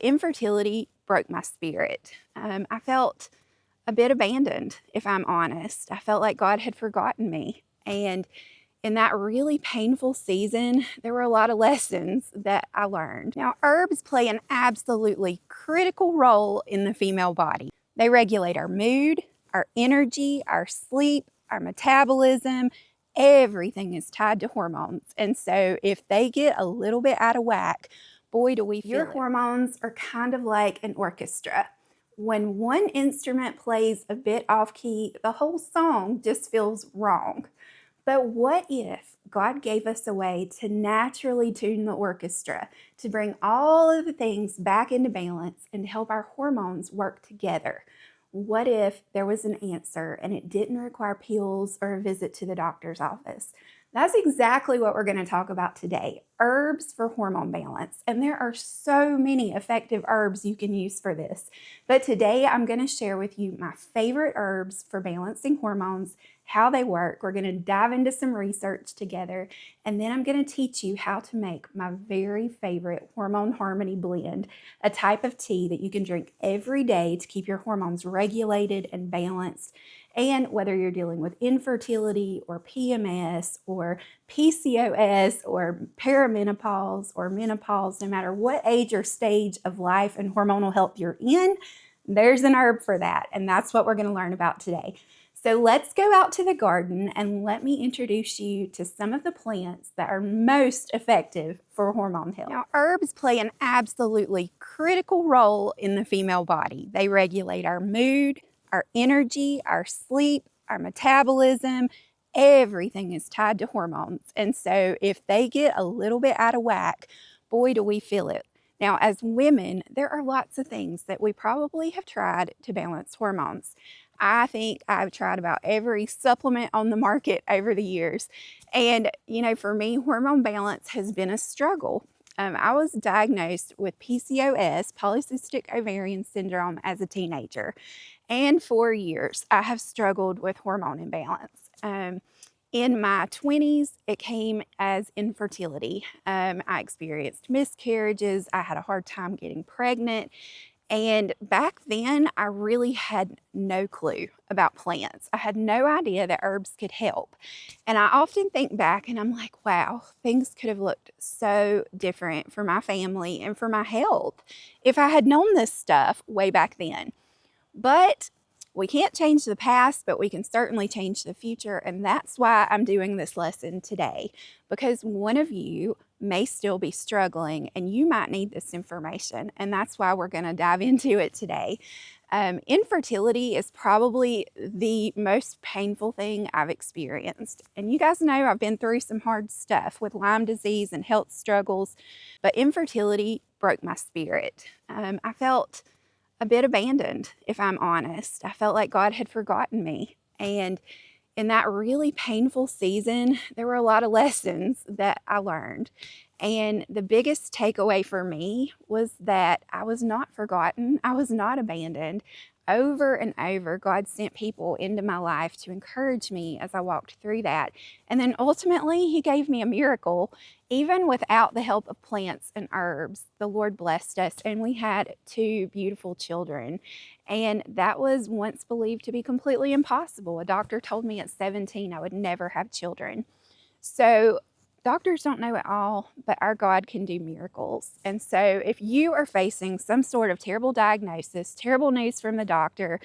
Infertility broke my spirit. I felt a bit abandoned, if I'm honest. I felt like God had forgotten me. And in that really painful season, there were a lot of lessons that I learned. Now, herbs play an absolutely critical role in the female body. They regulate our mood, our energy, our sleep, our metabolism. Everything is tied to hormones. And so if they get a little bit out of whack, boy, do we feel it. Your hormones are kind of like an orchestra. When one instrument plays a bit off key, the whole song just feels wrong. But what if God gave us a way to naturally tune the orchestra, to bring all of the things back into balance and help our hormones work together? What if there was an answer and it didn't require pills or a visit to the doctor's office? That's exactly what we're going to talk about today, herbs for hormone balance. And there are so many effective herbs you can use for this. But today I'm going to share with you my favorite herbs for balancing hormones, how they work. We're going to dive into some research together, and then I'm going to teach you how to make my very favorite Hormone Harmony blend, a type of tea that you can drink every day to keep your hormones regulated and balanced. And whether you're dealing with infertility or PMS or PCOS or perimenopausal or menopause, no matter what age or stage of life and hormonal health you're in, there's an herb for that. And that's what we're going to learn about today. So let's go out to the garden and let me introduce you to some of the plants that are most effective for hormone health. Now, herbs play an absolutely critical role in the female body. They regulate our mood, our energy, our sleep, our metabolism. Everything is tied to hormones. And so if they get a little bit out of whack, boy, do we feel it. Now, as women, there are lots of things that we probably have tried to balance hormones. I think I've tried about every supplement on the market over the years. And, for me, hormone balance has been a struggle. I was diagnosed with PCOS, polycystic ovarian syndrome, as a teenager. And for years, I have struggled with hormone imbalance. In my 20s, it came as infertility. I experienced miscarriages. I had a hard time getting pregnant. And back then, I really had no clue about plants. I had no idea that herbs could help. And I often think back and I'm like, wow, things could have looked so different for my family and for my health if I had known this stuff way back then. But we can't change the past, but we can certainly change the future. And that's why I'm doing this lesson today, because one of you may still be struggling and you might need this information. And that's why we're going to dive into it today. Infertility is probably the most painful thing I've experienced. And you guys know I've been through some hard stuff with Lyme disease and health struggles, but infertility broke my spirit. I felt a bit abandoned, if I'm honest. I felt like God had forgotten me. And in that really painful season, there were a lot of lessons that I learned. And the biggest takeaway for me was that I was not forgotten. I was not abandoned. Over and over, God sent people into my life to encourage me as I walked through that. And then ultimately, He gave me a miracle. Even without the help of plants and herbs, the Lord blessed us, and we had 2 beautiful children. And that was once believed to be completely impossible. A doctor told me at 17 I would never have children. So doctors don't know it all, but our God can do miracles. And so if you are facing some sort of terrible diagnosis, terrible news from the doctor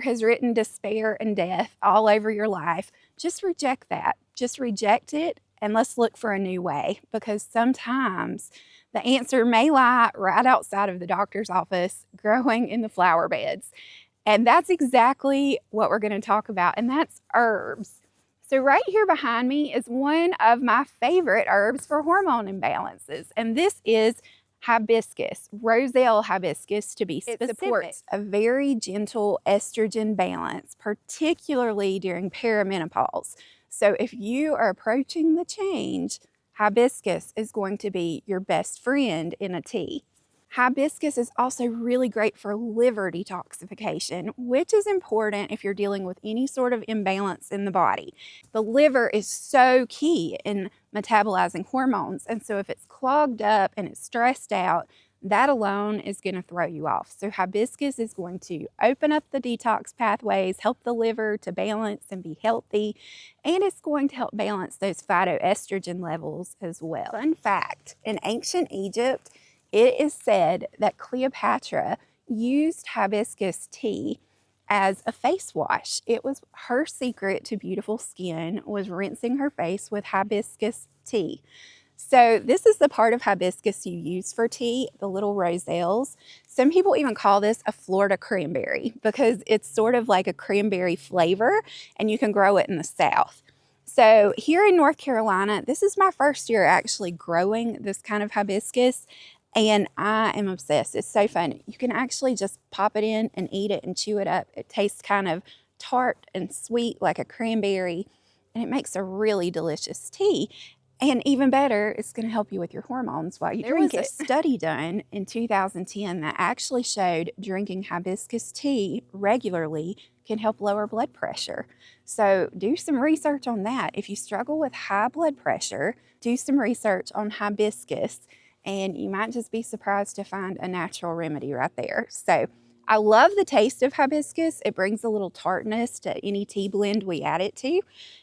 has written despair and death all over your life, just reject that. Just reject it, and let's look for a new way, because sometimes the answer may lie right outside of the doctor's office, growing in the flower beds. And that's exactly what we're going to talk about, and that's herbs. So right here behind me is one of my favorite herbs for hormone imbalances, and this is hibiscus, roselle hibiscus to be specific. It supports a very gentle estrogen balance, particularly during perimenopause. So if you are approaching the change, hibiscus is going to be your best friend in a tea. Hibiscus is also really great for liver detoxification, which is important if you're dealing with any sort of imbalance in the body. The liver is so key in metabolizing hormones, and so if it's clogged up and it's stressed out, that alone is going to throw you off. So hibiscus is going to open up the detox pathways, help the liver to balance and be healthy, and it's going to help balance those phytoestrogen levels as well. Fun fact, in ancient Egypt, it is said that Cleopatra used hibiscus tea as a face wash. It was her secret to beautiful skin, was rinsing her face with hibiscus tea. So this is the part of hibiscus you use for tea, the little roselles. Some people even call this a Florida cranberry because it's sort of like a cranberry flavor, and you can grow it in the South. So here in North Carolina, this is my first year actually growing this kind of hibiscus, and I am obsessed. It's so fun. You can actually just pop it in and eat it and chew it up. It tastes kind of tart and sweet like a cranberry, and it makes a really delicious tea. And even better, it's going to help you with your hormones while you drink it. There was a study done in 2010 that actually showed drinking hibiscus tea regularly can help lower blood pressure. So do some research on that. If you struggle with high blood pressure, do some research on hibiscus, and you might just be surprised to find a natural remedy right there. So I love the taste of hibiscus. It brings a little tartness to any tea blend we add it to.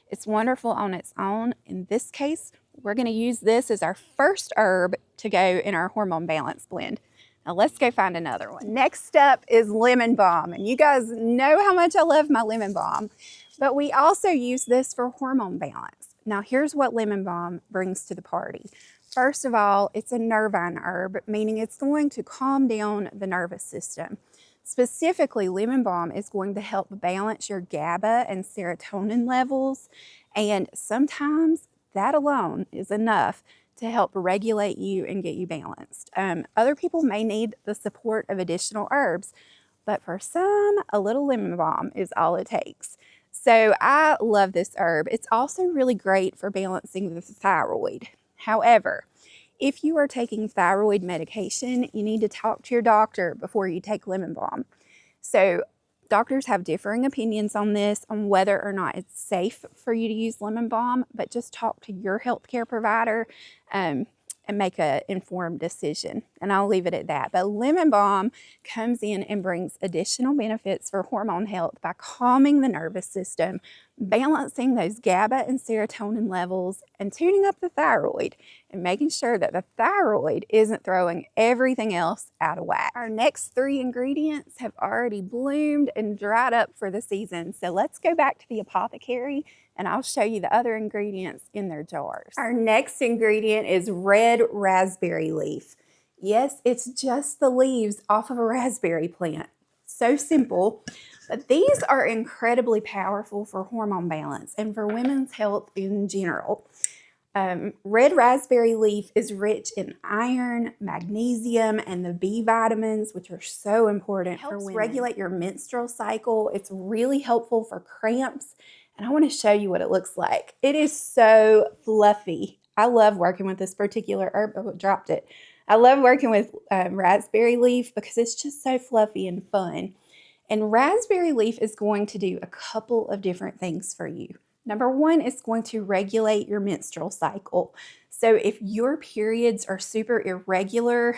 It's wonderful on its own. In this case, we're going to use this as our first herb to go in our hormone balance blend. Now let's go find another one. Next up is lemon balm. And you guys know how much I love my lemon balm, but we also use this for hormone balance. Now here's what lemon balm brings to the party. First of all, it's a nervine herb, meaning it's going to calm down the nervous system. Specifically, lemon balm is going to help balance your GABA and serotonin levels, and sometimes that alone is enough to help regulate you and get you balanced. Other people may need the support of additional herbs, but for some, a little lemon balm is all it takes. So I love this herb. It's also really great for balancing the thyroid. However, if you are taking thyroid medication, you need to talk to your doctor before you take lemon balm. So doctors have differing opinions on this, on whether or not it's safe for you to use lemon balm, but just talk to your healthcare provider and make an informed decision. And I'll leave it at that. But lemon balm comes in and brings additional benefits for hormone health by calming the nervous system, balancing those GABA and serotonin levels, and tuning up the thyroid and making sure that the thyroid isn't throwing everything else out of whack. Our next 3 ingredients have already bloomed and dried up for the season. So let's go back to the apothecary and I'll show you the other ingredients in their jars. Our next ingredient is red raspberry leaf. Yes, it's just the leaves off of a raspberry plant. So simple, but these are incredibly powerful for hormone balance and for women's health in general. Red raspberry leaf is rich in iron, magnesium, and the B vitamins, which are so important for women. Regulate your menstrual cycle. It's really helpful for cramps. And I want to show you what it looks like. It is so fluffy. I love working with this particular herb. Oh, I dropped it. I love working with raspberry leaf because it's just so fluffy and fun. And raspberry leaf is going to do a couple of different things for you. Number one, it's going to regulate your menstrual cycle. So if your periods are super irregular,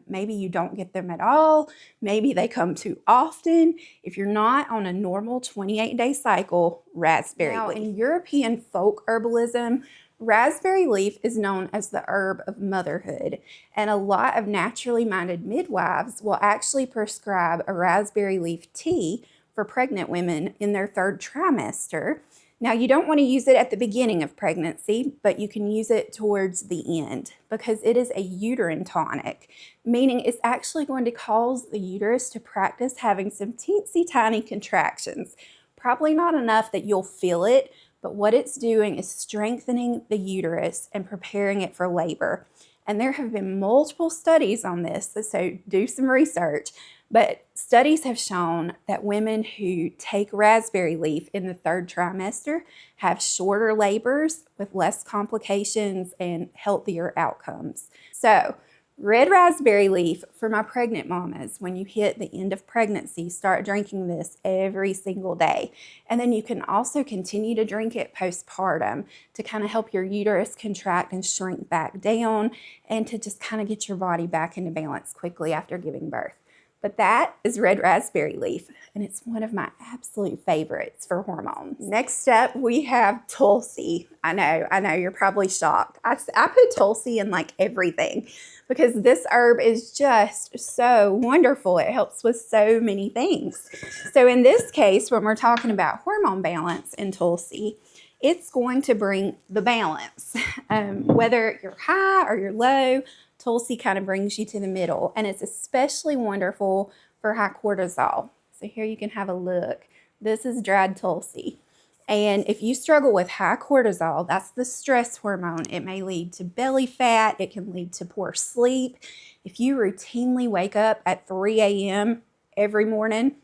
maybe you don't get them at all, maybe they come too often. If you're not on a normal 28-day cycle, raspberry leaf. In European folk herbalism, raspberry leaf is known as the herb of motherhood, and a lot of naturally minded midwives will actually prescribe a raspberry leaf tea for pregnant women in their 3rd trimester. Now, you don't want to use it at the beginning of pregnancy, but you can use it towards the end because it is a uterine tonic, meaning it's actually going to cause the uterus to practice having some teensy tiny contractions. Probably not enough that you'll feel it, but what it's doing is strengthening the uterus and preparing it for labor. And there have been multiple studies on this, so do some research. But studies have shown that women who take raspberry leaf in the 3rd trimester have shorter labors with less complications and healthier outcomes. So Red raspberry leaf for my pregnant mamas. When you hit the end of pregnancy, start drinking this every single day. And then you can also continue to drink it postpartum to kind of help your uterus contract and shrink back down and to just kind of get your body back into balance quickly after giving birth. But that is red raspberry leaf, and it's one of my absolute favorites for hormones. Next up, we have Tulsi. I know, you're probably shocked. I put Tulsi in like everything because this herb is just so wonderful. It helps with so many things. So in this case, when we're talking about hormone balance in Tulsi, it's going to bring the balance. Whether you're high or you're low, Tulsi kind of brings you to the middle, and it's especially wonderful for high cortisol. So here you can have a look. This is dried Tulsi. And if you struggle with high cortisol, that's the stress hormone. It may lead to belly fat. It can lead to poor sleep. If you routinely wake up at 3 a.m. every morning,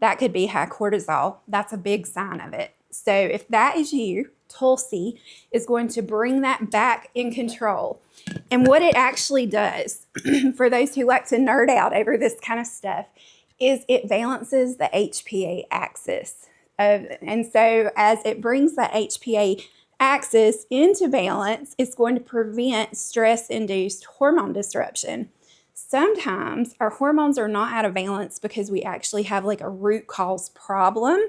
that could be high cortisol. That's a big sign of it. So if that is you, Tulsi is going to bring that back in control. And what it actually does, for those who like to nerd out over this kind of stuff, is it balances the HPA axis. And so as it brings the HPA axis into balance, it's going to prevent stress-induced hormone disruption. Sometimes our hormones are not out of balance because we actually have like a root cause problem.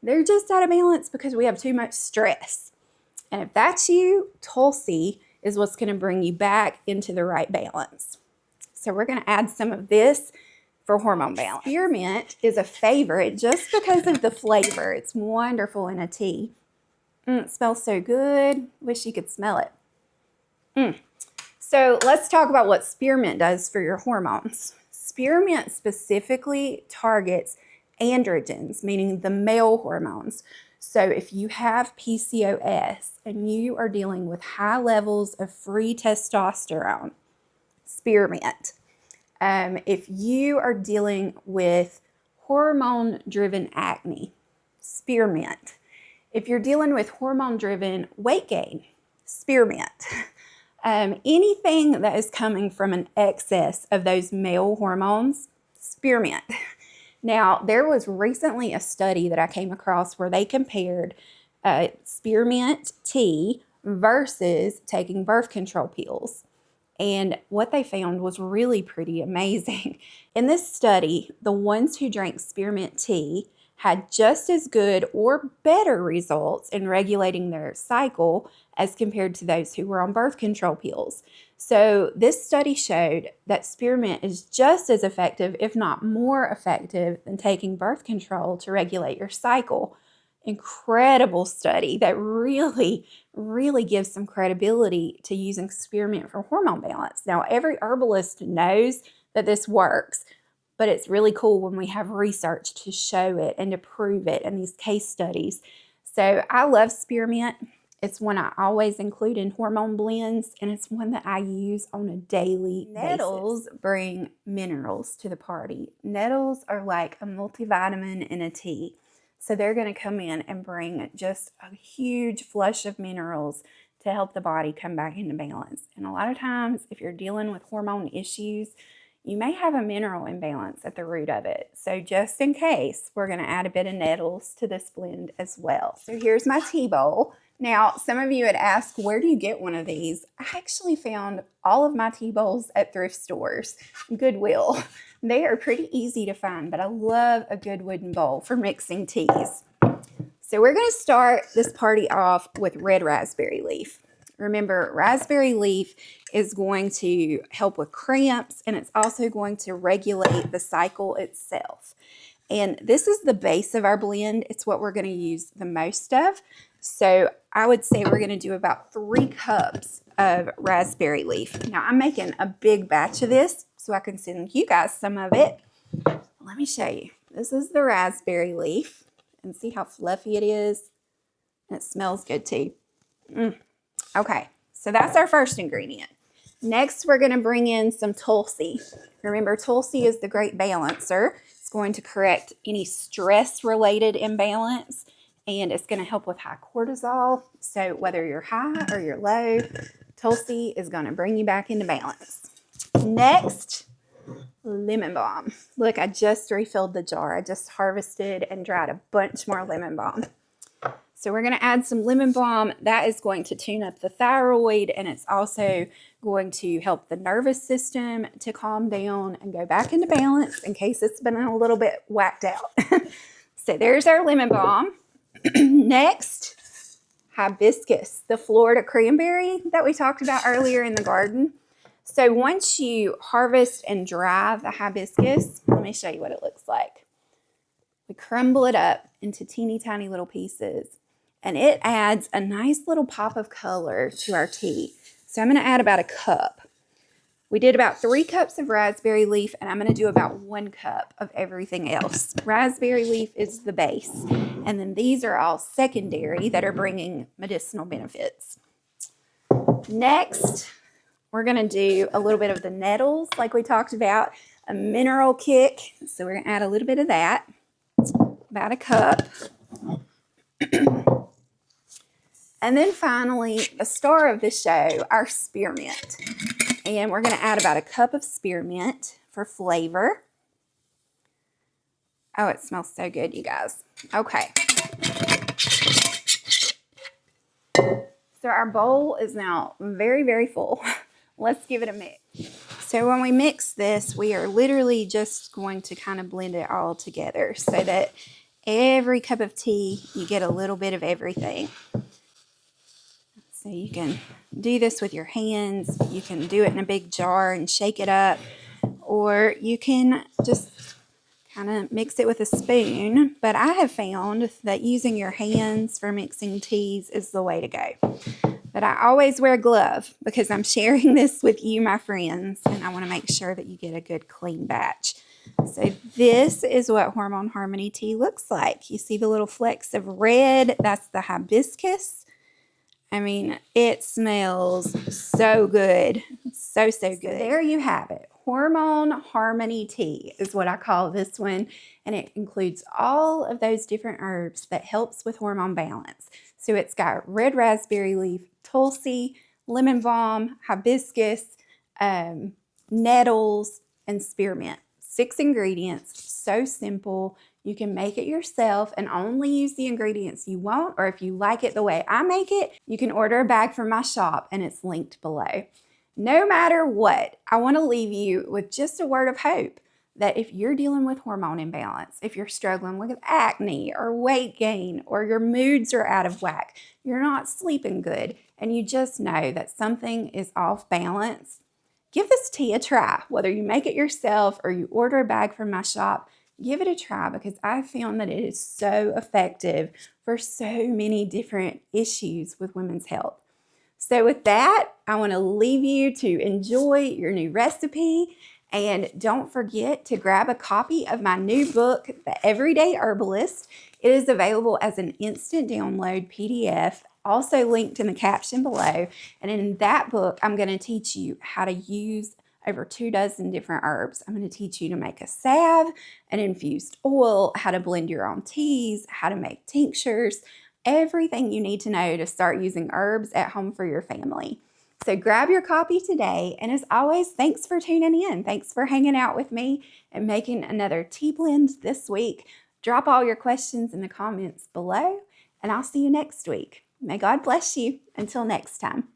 They're just out of balance because we have too much stress. And if that's you, Tulsi is what's going to bring you back into the right balance. So we're going to add some of this for hormone balance. Spearmint is a favorite just because of the flavor. It's wonderful in a tea. It smells so good. Wish you could smell it. So let's talk about what spearmint does for your hormones. Spearmint specifically targets androgens, meaning the male hormones. So if you have PCOS and you are dealing with high levels of free testosterone, spearmint. If you are dealing with hormone-driven acne, spearmint. If you're dealing with hormone-driven weight gain, spearmint. Anything that is coming from an excess of those male hormones, spearmint. Now, there was recently a study that I came across where they compared spearmint tea versus taking birth control pills. And what they found was really pretty amazing. In this study, the ones who drank spearmint tea had just as good or better results in regulating their cycle as compared to those who were on birth control pills. So this study showed that spearmint is just as effective, if not more effective, than taking birth control to regulate your cycle. Incredible study that really gives some credibility to using spearmint for hormone balance. Now, every herbalist knows that this works, but it's really cool when we have research to show it and to prove it in these case studies. So I love spearmint. It's one I always include in hormone blends, and it's one that I use on a daily basis. Nettles bring minerals to the party. Nettles are like a multivitamin in a tea. So they're going to come in and bring just a huge flush of minerals to help the body come back into balance. And a lot of times, if you're dealing with hormone issues, you may have a mineral imbalance at the root of it. So just in case, we're going to add a bit of nettles to this blend as well. So here's my tea bowl. Now, some of you had asked, where do you get one of these? I actually found all of my tea bowls at thrift stores, Goodwill. They are pretty easy to find, but I love a good wooden bowl for mixing teas. So we're going to start this party off with red raspberry leaf. Remember, raspberry leaf is going to help with cramps, and it's also going to regulate the cycle itself. And this is the base of our blend. It's what we're going to use the most of. So I would say we're going to do about 3 cups of raspberry leaf. Now, I'm making a big batch of this so I can send you guys some of it. Let me show you. This is the raspberry leaf. And see how fluffy it is? And it smells good too. Okay, so that's our first ingredient. Next, we're going to bring in some Tulsi. Remember, Tulsi is the great balancer. It's going to correct any stress-related imbalance, and it's going to help with high cortisol. So whether you're high or you're low, Tulsi is going to bring you back into balance. Next, lemon balm. Look, I just refilled the jar. I just harvested and dried a bunch more lemon balm. So we're going to add some lemon balm. That is going to tune up the thyroid, and it's also going to help the nervous system to calm down and go back into balance in case it's been a little bit whacked out. So there's our lemon balm. Next, hibiscus, the Florida cranberry that we talked about earlier in the garden. So once you harvest and dry the hibiscus, let me show you what it looks like. We crumble it up into teeny tiny little pieces, and it adds a nice little pop of color to our tea. So I'm going to add about a cup. We did about 3 cups of raspberry leaf, and I'm going to do about 1 cup of everything else. Raspberry leaf is the base, and then these are all secondary that are bringing medicinal benefits. Next, we're going to do a little bit of the nettles like we talked about, a mineral kick. So we're going to add a little bit of that, about a cup. And then finally, the star of the show, our spearmint. And we're going to add about a cup of spearmint for flavor. Oh, it smells so good, you guys. Okay. So our bowl is now very, very full. Let's give it a mix. So when we mix this, we are literally just going to kind of blend it all together so that every cup of tea, you get a little bit of everything. So you can do this with your hands. You can do it in a big jar and shake it up. Or you can just kind of mix it with a spoon. But I have found that using your hands for mixing teas is the way to go. But I always wear a glove because I'm sharing this with you, my friends, and I want to make sure that you get a good clean batch. So this is what Hormone Harmony tea looks like. You see the little flecks of red? That's the hibiscus. I mean, it smells so good. So, so good. So there you have it. Hormone Harmony tea is what I call this one. And it includes all of those different herbs that helps with hormone balance. So it's got red raspberry leaf, Tulsi, lemon balm, hibiscus, nettles, and spearmint. 6 ingredients. So simple. You can make it yourself and only use the ingredients you want, or if you like it the way I make it, you can order a bag from my shop and it's linked below. No matter what, I want to leave you with just a word of hope that if you're dealing with hormone imbalance, if you're struggling with acne or weight gain, or your moods are out of whack, you're not sleeping good, and you just know that something is off balance, give this tea a try. Whether you make it yourself or you order a bag from my shop, give it a try because I found that it is so effective for so many different issues with women's health. So with that, I want to leave you to enjoy your new recipe. And don't forget to grab a copy of my new book, The Everyday Herbalist. It is available as an instant download PDF, also linked in the caption below. And in that book, I'm going to teach you how to use over 24 different herbs. I'm going to teach you to make a salve, an infused oil, how to blend your own teas, how to make tinctures, everything you need to know to start using herbs at home for your family. So grab your copy today. And as always, thanks for tuning in. Thanks for hanging out with me and making another tea blend this week. Drop all your questions in the comments below, and I'll see you next week. May God bless you. Until next time.